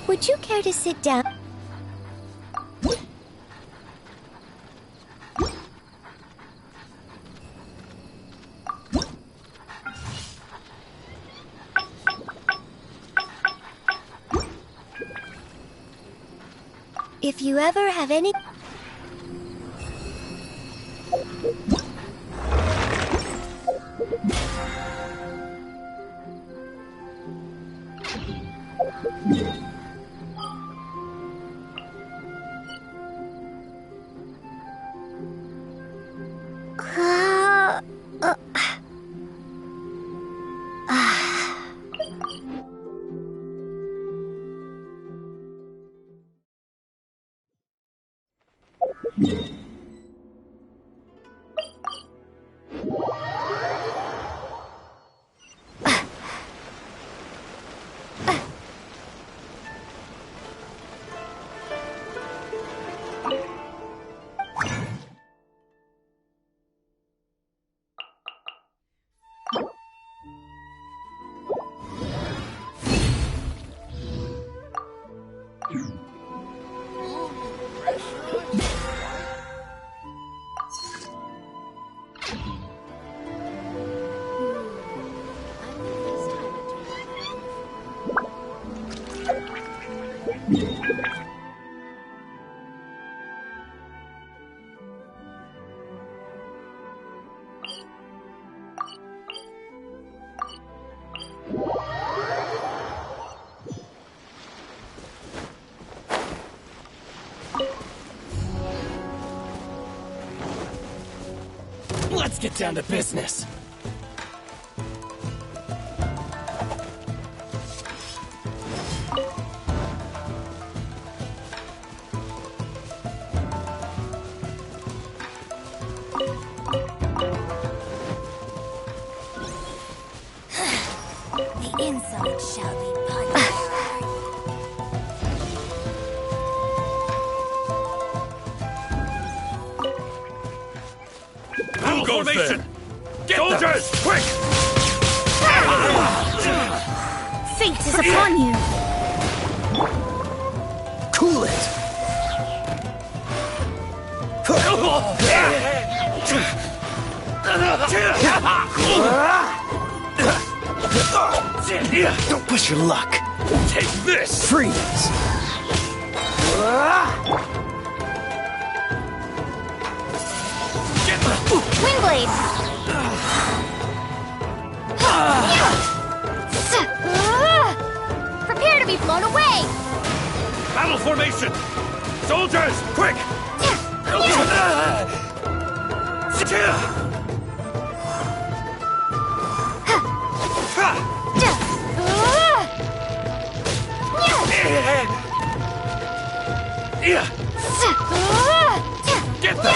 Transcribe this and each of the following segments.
Would you care to sit down? If you ever have any... Let's get down to business. The insolent shall be punished. Formation! Get soldiers, quick! Fate is upon you. Cool it! Don't push your luck. Take this! Freeze! Wingblade! Prepare to be blown away! Battle formation! Soldiers, quick! Get them!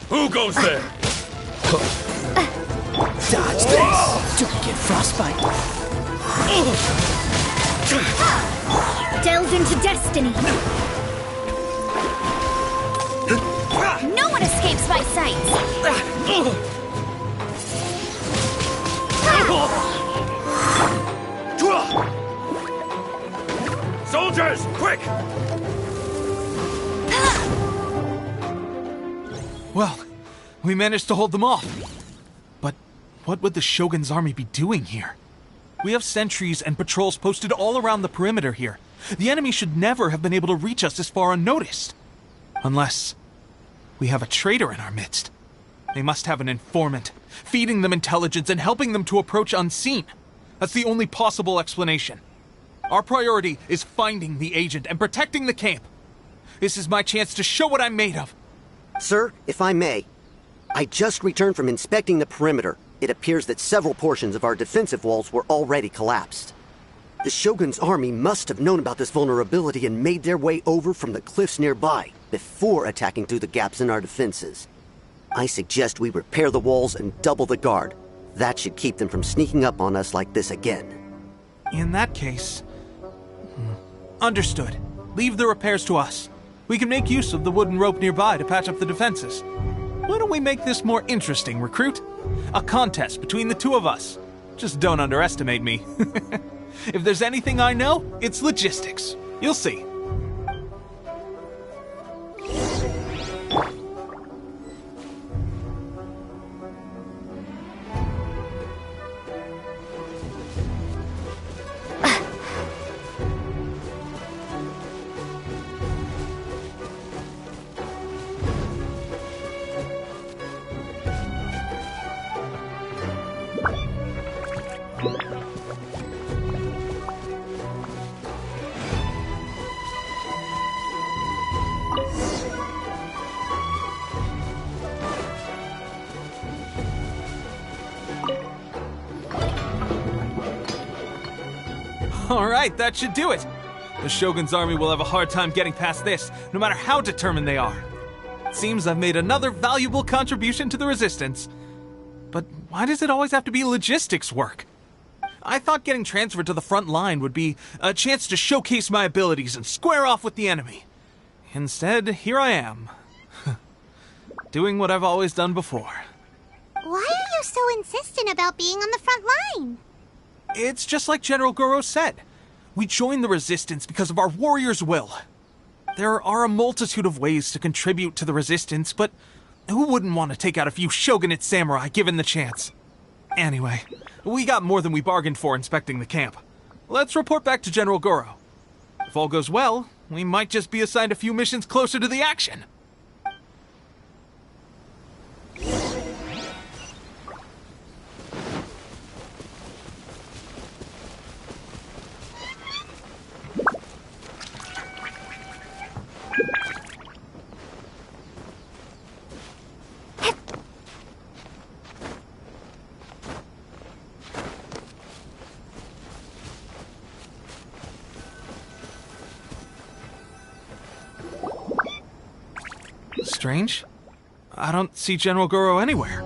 Who goes there? Dodge this! Don't get frostbite. Delve into destiny. No one escapes my sight. Soldiers, quick! Well, we managed to hold them off. But what would the Shogun's army be doing here? We have sentries and patrols posted all around the perimeter here. The enemy should never have been able to reach us this far unnoticed. Unless we have a traitor in our midst. They must have an informant, feeding them intelligence and helping them to approach unseen. That's the only possible explanation. Our priority is finding the agent and protecting the camp. This is my chance to show what I'm made of. Sir, if I may, I just returned from inspecting the perimeter. It appears that several portions of our defensive walls were already collapsed. The Shogun's army must have known about this vulnerability and made their way over from the cliffs nearby before attacking through the gaps in our defenses. I suggest we repair the walls and double the guard. That should keep them from sneaking up on us like this again. In that case... Understood. Leave the repairs to us. We can make use of the wooden rope nearby to patch up the defenses. Why don't we make this more interesting, recruit? A contest between the two of us. Just don't underestimate me. If there's anything I know, it's logistics. You'll see. Alright, that should do it. The Shogun's army will have a hard time getting past this, no matter how determined they are. It seems I've made another valuable contribution to the resistance. But why does it always have to be logistics work? I thought getting transferred to the front line would be a chance to showcase my abilities and square off with the enemy. Instead, here I am. Doing what I've always done before. Why are you so insistent about being on the front line? It's just like General Goro said. We joined the resistance because of our warrior's will. There are a multitude of ways to contribute to the resistance, but who wouldn't want to take out a few shogunate samurai given the chance? Anyway, we got more than we bargained for inspecting the camp. Let's report back to General Goro. If all goes well, we might just be assigned a few missions closer to the action. Strange. I don't see General Goro anywhere.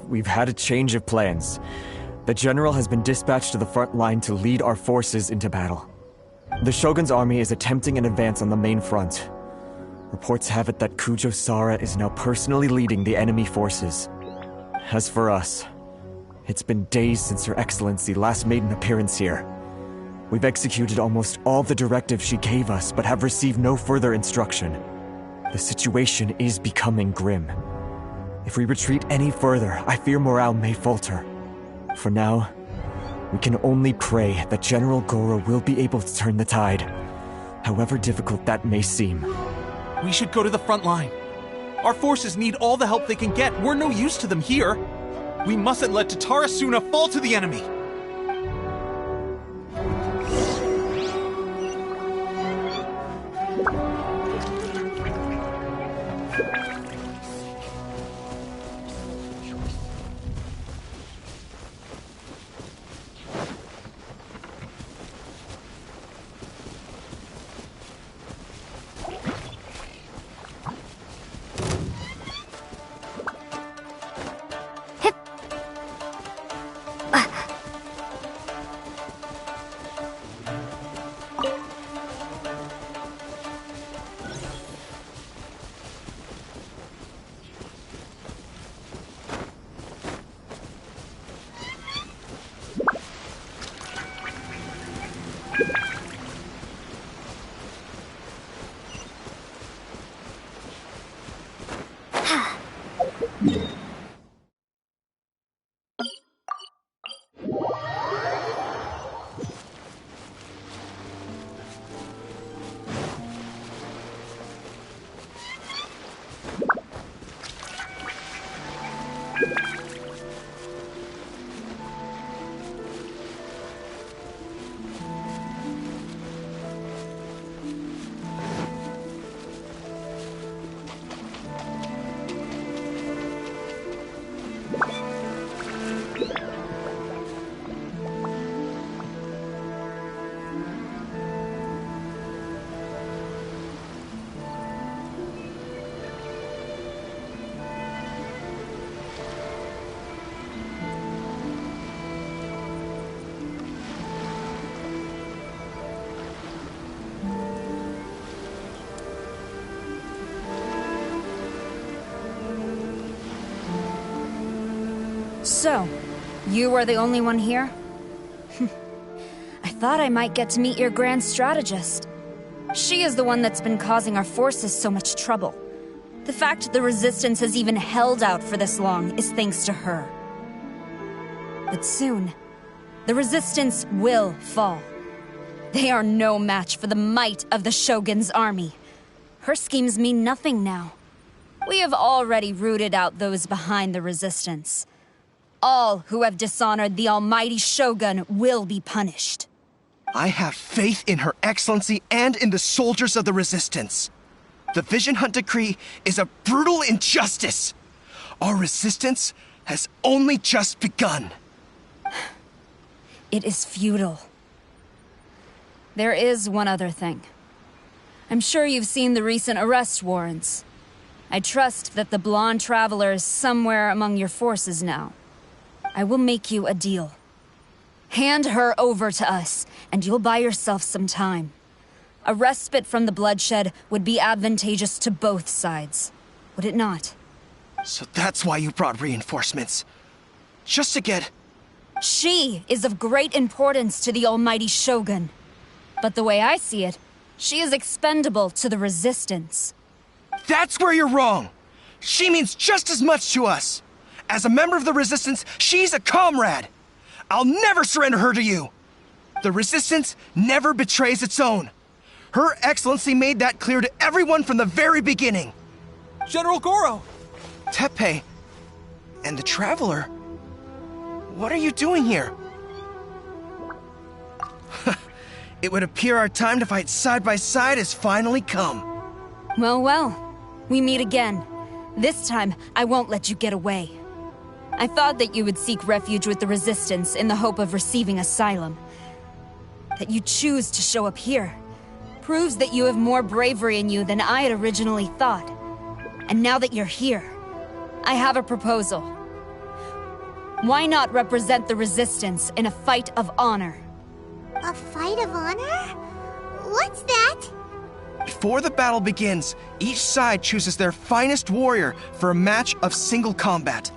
We've had a change of plans. The general has been dispatched to the front line to lead our forces into battle. The Shogun's army is attempting an advance on the main front. Reports have it that Kujo Sara is now personally leading the enemy forces. As for us, it's been days since Her Excellency last made an appearance here. We've executed almost all the directives she gave us, but have received no further instruction. The situation is becoming grim. If we retreat any further, I fear morale may falter. For now, we can only pray that General Goro will be able to turn the tide, however difficult that may seem. We should go to the front line. Our forces need all the help they can get. We're no use to them here. We mustn't let Tatarasuna fall to the enemy. So, you are the only one here? I thought I might get to meet your grand strategist. She is the one that's been causing our forces so much trouble. The fact the Resistance has even held out for this long is thanks to her. But soon, the Resistance will fall. They are no match for the might of the Shogun's army. Her schemes mean nothing now. We have already rooted out those behind the Resistance. All who have dishonored the almighty Shogun will be punished. I have faith in Her Excellency and in the soldiers of the Resistance. The Vision Hunt Decree is a brutal injustice. Our resistance has only just begun. It is futile. There is one other thing. I'm sure you've seen the recent arrest warrants. I trust that the blonde traveler is somewhere among your forces now. I will make you a deal. Hand her over to us, and you'll buy yourself some time. A respite from the bloodshed would be advantageous to both sides, would it not? So that's why you brought reinforcements. Just to get... She is of great importance to the almighty Shogun. But the way I see it, she is expendable to the Resistance. That's where you're wrong! She means just as much to us! As a member of the Resistance, she's a comrade! I'll never surrender her to you! The Resistance never betrays its own. Her Excellency made that clear to everyone from the very beginning. General Goro! Teppei and the Traveler? What are you doing here? It would appear our time to fight side by side has finally come. Well, well. We meet again. This time, I won't let you get away. I thought that you would seek refuge with the Resistance in the hope of receiving asylum. That you choose to show up here proves that you have more bravery in you than I had originally thought. And now that you're here, I have a proposal. Why not represent the Resistance in a fight of honor? A fight of honor? What's that? Before the battle begins, each side chooses their finest warrior for a match of single combat.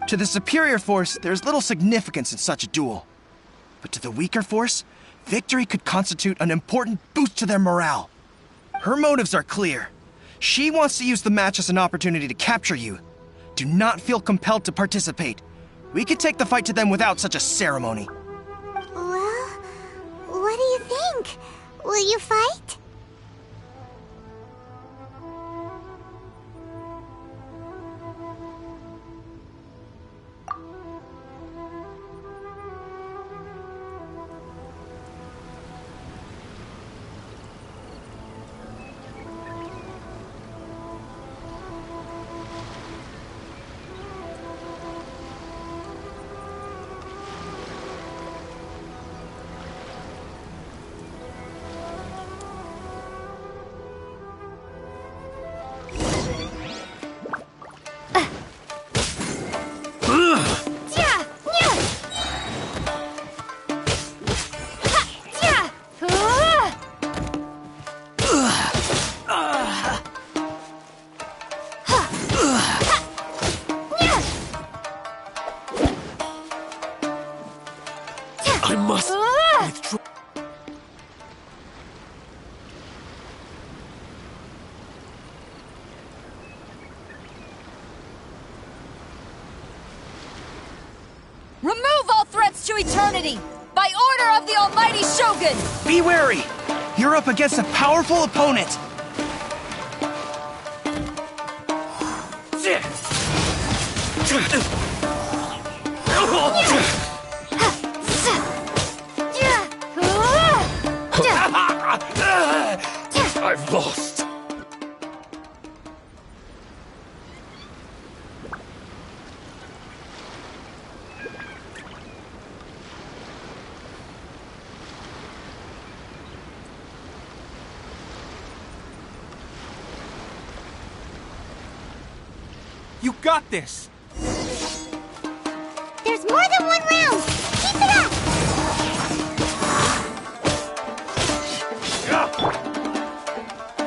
To the superior force, there's little significance in such a duel. But to the weaker force, victory could constitute an important boost to their morale. Her motives are clear. She wants to use the match as an opportunity to capture you. Do not feel compelled to participate. We could take the fight to them without such a ceremony. Well, what do you think? Will you fight? I must withdraw. Remove all threats to eternity! By order of the almighty Shogun! Be wary! You're up against a powerful opponent! I've lost. You got this! There's more than one round! Keep it up!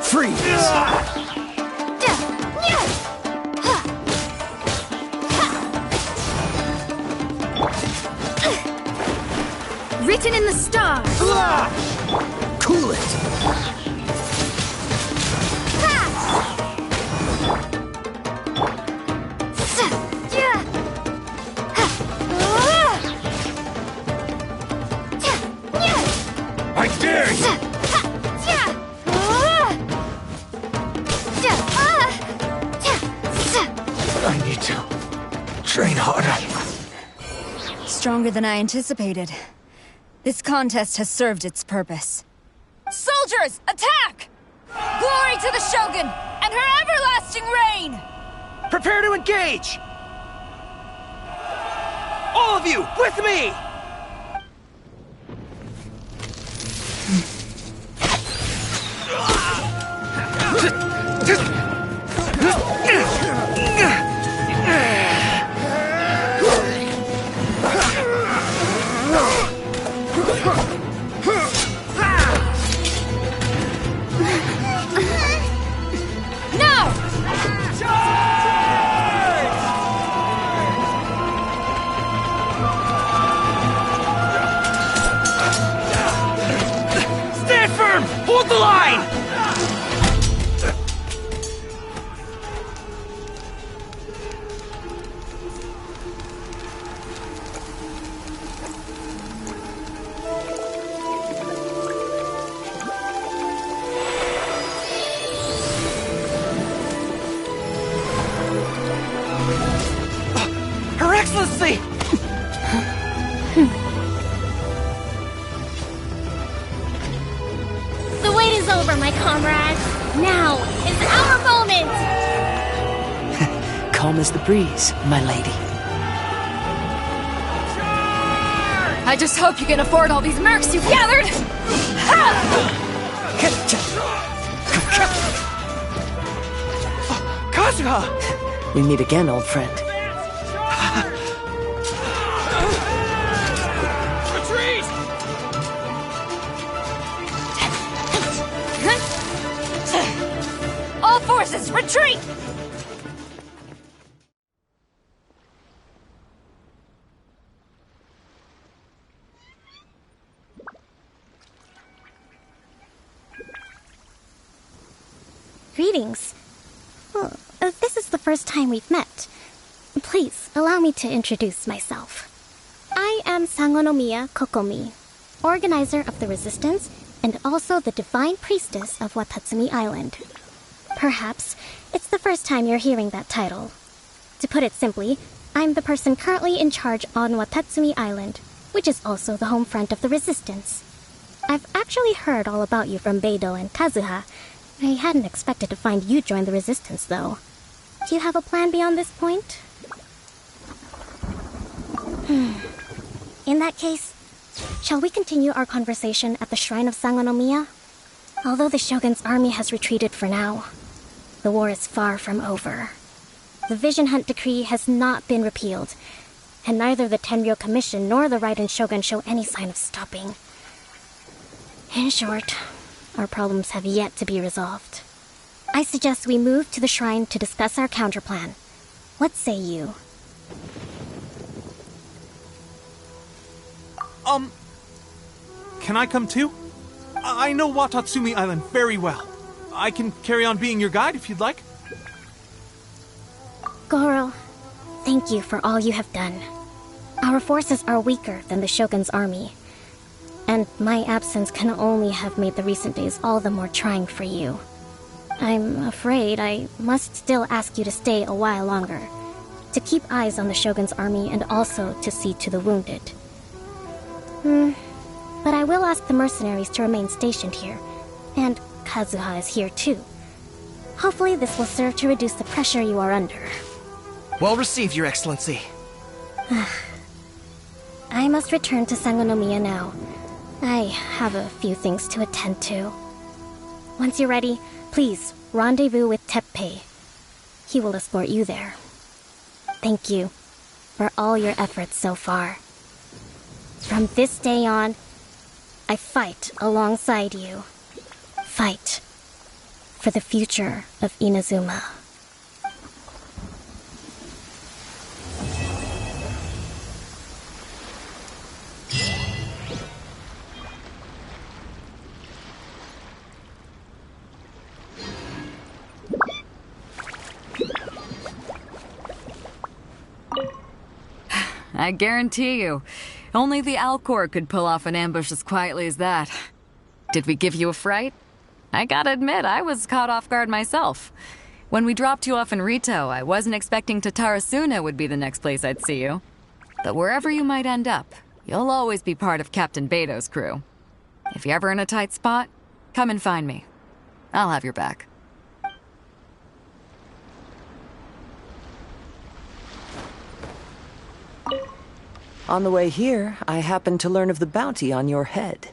Freeze! written in the stars. Cool it! I dare you! I need to train harder. Stronger than I anticipated. This contest has served its purpose. Soldiers, attack! Glory to the Shogun and her everlasting reign! Prepare to engage! All of you, with me! Hold the line! Her Excellency! The wait is over, my comrades. Now is our moment! Calm as the breeze, my lady. I just hope you can afford all these mercs you've gathered! Kazuha! We meet again, old friend. Retreat! All forces, retreat! Greetings. Well, this is the first time we've met. Please, allow me to introduce myself. I am Sangonomiya Kokomi, organizer of the Resistance and also the Divine Priestess of Watatsumi Island. Perhaps it's the first time you're hearing that title. To put it simply, I'm the person currently in charge on Watatsumi Island, which is also the home front of the Resistance. I've actually heard all about you from Beidou and Kazuha. I hadn't expected to find you join the Resistance, though. Do you have a plan beyond this point? In that case, shall we continue our conversation at the Shrine of Sangonomiya? Although the Shogun's army has retreated for now, the war is far from over. The Vision Hunt Decree has not been repealed, and neither the Tenryo Commission nor the Raiden Shogun show any sign of stopping. In short, our problems have yet to be resolved. I suggest we move to the shrine to discuss our counterplan. What say you? Can I come too? I know Watatsumi Island very well. I can carry on being your guide if you'd like. Goro, thank you for all you have done. Our forces are weaker than the Shogun's army, and my absence can only have made the recent days all the more trying for you. I'm afraid I must still ask you to stay a while longer, to keep eyes on the Shogun's army and also to see to the wounded. But I will ask the mercenaries to remain stationed here, and Kazuha is here too. Hopefully this will serve to reduce the pressure you are under. Well received, Your Excellency. I must return to Sangonomiya now. I have a few things to attend to. Once you're ready, please rendezvous with Teppei. He will escort you there. Thank you for all your efforts so far. From this day on, I fight alongside you. Fight for the future of Inazuma. I guarantee you, only the Alcor could pull off an ambush as quietly as that. Did we give you a fright? I gotta admit, I was caught off guard myself. When we dropped you off in Rito, I wasn't expecting Tatarasuna would be the next place I'd see you. But wherever you might end up, you'll always be part of Captain Beto's crew. If you're ever in a tight spot, come and find me. I'll have your back. On the way here, I happened to learn of the bounty on your head.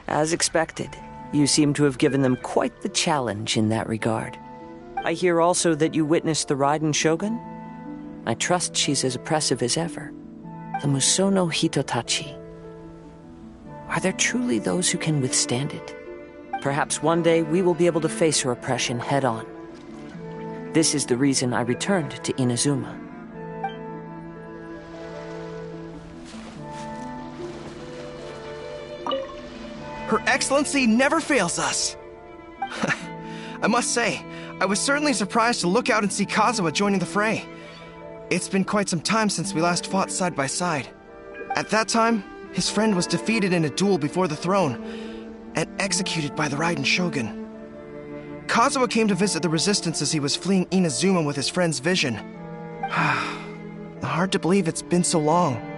As expected, you seem to have given them quite the challenge in that regard. I hear also that you witnessed the Raiden Shogun. I trust she's as oppressive as ever. The Musono Hitotachi. Are there truly those who can withstand it? Perhaps one day we will be able to face her oppression head-on. This is the reason I returned to Inazuma. Her Excellency never fails us. I must say, I was certainly surprised to look out and see Kazuha joining the fray. It's been quite some time since we last fought side by side. At that time, his friend was defeated in a duel before the throne and executed by the Raiden Shogun. Kazuha came to visit the resistance as he was fleeing Inazuma with his friend's vision. Hard to believe it's been so long.